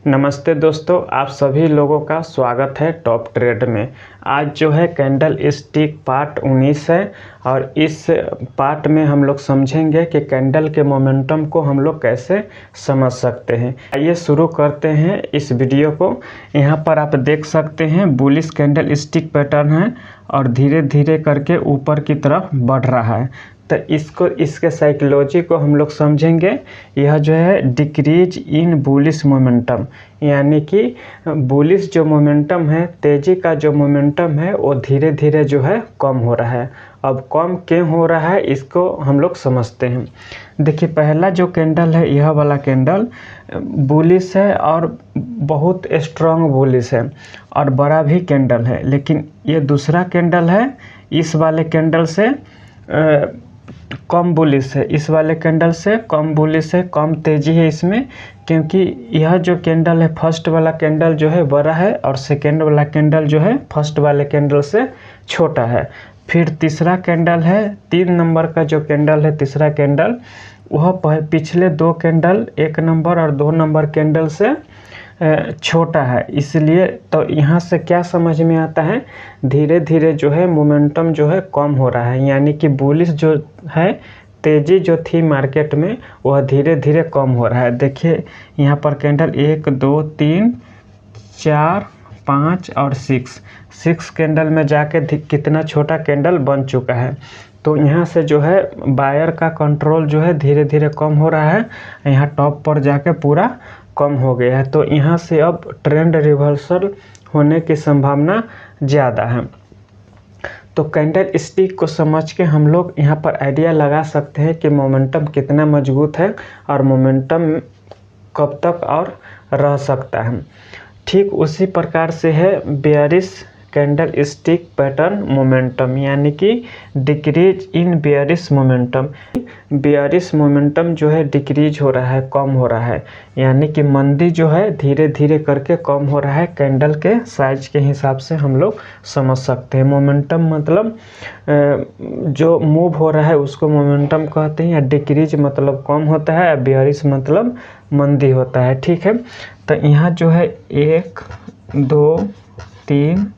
नमस्ते दोस्तों, आप सभी लोगों का स्वागत है टॉप ट्रेड में। आज जो है कैंडल स्टिक पार्ट 19 है और इस पार्ट में हम लोग समझेंगे कि कैंडल के मोमेंटम को हम लोग कैसे समझ सकते हैं। आइए शुरू करते हैं इस वीडियो को। यहाँ पर आप देख सकते हैं बुलिश कैंडल स्टिक पैटर्न है और धीरे धीरे करके ऊपर की तरफ बढ़ रहा है। तो इसके साइकोलॉजी को हम लोग समझेंगे। यह जो है डिक्रीज इन बुलिश मोमेंटम, यानी कि बुलिश जो मोमेंटम है, तेज़ी का जो मोमेंटम है वो धीरे धीरे जो है कम हो रहा है। अब कम क्यों हो रहा है इसको हम लोग समझते हैं। देखिए, पहला जो कैंडल है यह वाला कैंडल बुलिश है और बहुत स्ट्रॉन्ग बुलिश है और बड़ा भी कैंडल है। लेकिन ये दूसरा कैंडल है इस वाले कैंडल से कम बुलिश है, इस वाले कैंडल से कम बुलिश है, कम तेज़ी है इसमें, क्योंकि यह जो कैंडल है फर्स्ट वाला कैंडल जो है बड़ा है और सेकेंड वाला कैंडल जो है फर्स्ट वाले कैंडल से छोटा है। फिर तीसरा कैंडल है 3 नंबर का जो कैंडल है, तीसरा कैंडल वह पिछले 2 कैंडल 1 नंबर और 2 नंबर कैंडल से छोटा है। इसलिए तो यहाँ से क्या समझ में आता है, धीरे धीरे जो है मोमेंटम जो है कम हो रहा है, यानी कि बुलिश जो है तेज़ी जो थी मार्केट में वह धीरे धीरे कम हो रहा है। देखिए यहाँ पर कैंडल 1 2 3 4 5 और 6 कैंडल में जाके कितना छोटा कैंडल बन चुका है। तो यहाँ से जो है बायर का कंट्रोल जो है धीरे धीरे कम हो रहा है, यहाँ टॉप पर जाके पूरा कम हो गया है। तो यहाँ से अब ट्रेंड रिवर्सल होने की संभावना ज़्यादा है। तो कैंडल स्टिक को समझ के हम लोग यहाँ पर आइडिया लगा सकते हैं कि मोमेंटम कितना मजबूत है और मोमेंटम कब तक और रह सकता है। ठीक उसी प्रकार से है bearish candle stick pattern momentum, यानी कि decrease in bearish momentum. Bearish momentum जो है डिक्रीज हो रहा है, कम हो रहा है, यानी कि मंदी जो है धीरे धीरे करके कम हो रहा है। कैंडल के साइज के हिसाब से हम लोग समझ सकते हैं। मोमेंटम मतलब जो मूव हो रहा है उसको मोमेंटम कहते हैं, या डिक्रीज मतलब कम होता है, या बेयरिश मतलब मंदी होता है। ठीक है, तो यहाँ जो है 1 2 3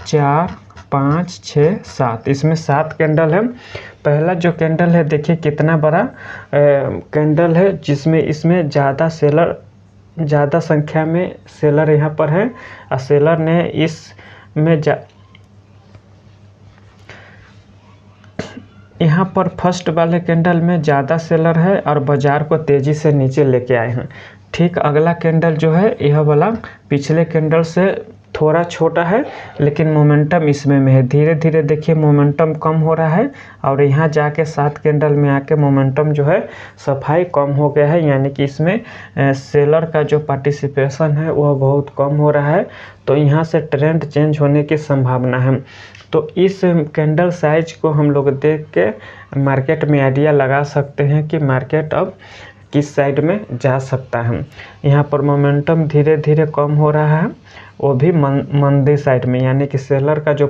4 5 6 7, इसमें 7 कैंडल है। पहला जो कैंडल है देखिए कितना बड़ा कैंडल है, जिसमें इसमें ज़्यादा संख्या में सेलर यहाँ पर है और सेलर ने इसमें यहाँ पर फर्स्ट वाले कैंडल में ज़्यादा सेलर है और बाज़ार को तेज़ी से नीचे लेके आए हैं। ठीक अगला कैंडल जो है यह वाला पिछले कैंडल से थोड़ा छोटा है, लेकिन मोमेंटम इसमें है। धीरे धीरे देखिए मोमेंटम कम हो रहा है और यहाँ जाके 7 कैंडल में आके मोमेंटम जो है सफाई कम हो गया है, यानी कि इसमें सेलर का जो पार्टिसिपेशन है वह बहुत कम हो रहा है। तो यहाँ से ट्रेंड चेंज होने की संभावना है। तो इस कैंडल साइज को हम लोग देख के मार्केट में आइडिया लगा सकते हैं कि मार्केट अब किस साइड में जा सकता है। यहाँ पर मोमेंटम धीरे धीरे कम हो रहा है, वो भी मंदी साइड में, यानी कि सेलर का जो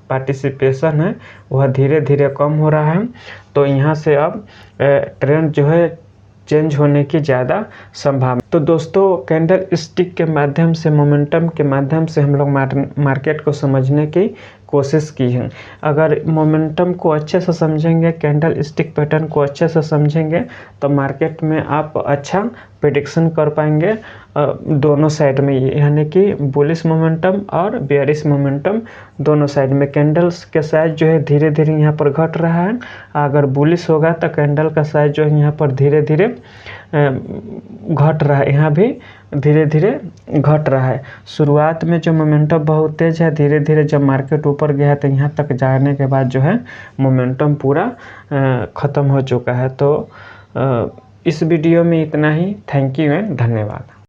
पार्टिसिपेशन है वह धीरे धीरे कम हो रहा है। तो यहाँ से अब ट्रेंड जो है चेंज होने की ज़्यादा संभावना। तो दोस्तों, कैंडल स्टिक के माध्यम से, मोमेंटम के माध्यम से हम लोग मार्केट को समझने की कोशिश की है। अगर मोमेंटम को अच्छे से समझेंगे, कैंडल स्टिक पैटर्न को अच्छे से समझेंगे, तो मार्केट में आप अच्छा प्रेडिक्शन कर पाएंगे दोनों साइड में, यानी कि बुलिश मोमेंटम और बेयरिश मोमेंटम दोनों साइड में। कैंडल्स के साइज जो है धीरे धीरे यहाँ पर घट रहा है। अगर बुलिश होगा तो कैंडल का साइज जो है यहाँ पर धीरे धीरे घट रहा है, यहाँ भी धीरे धीरे घट रहा है। शुरुआत में जो मोमेंटम बहुत तेज़ है, धीरे धीरे जब मार्केट ऊपर गया तो यहाँ तक जाने के बाद जो है मोमेंटम पूरा ख़त्म हो चुका है। तो इस वीडियो में इतना ही। थैंक यू एंड धन्यवाद।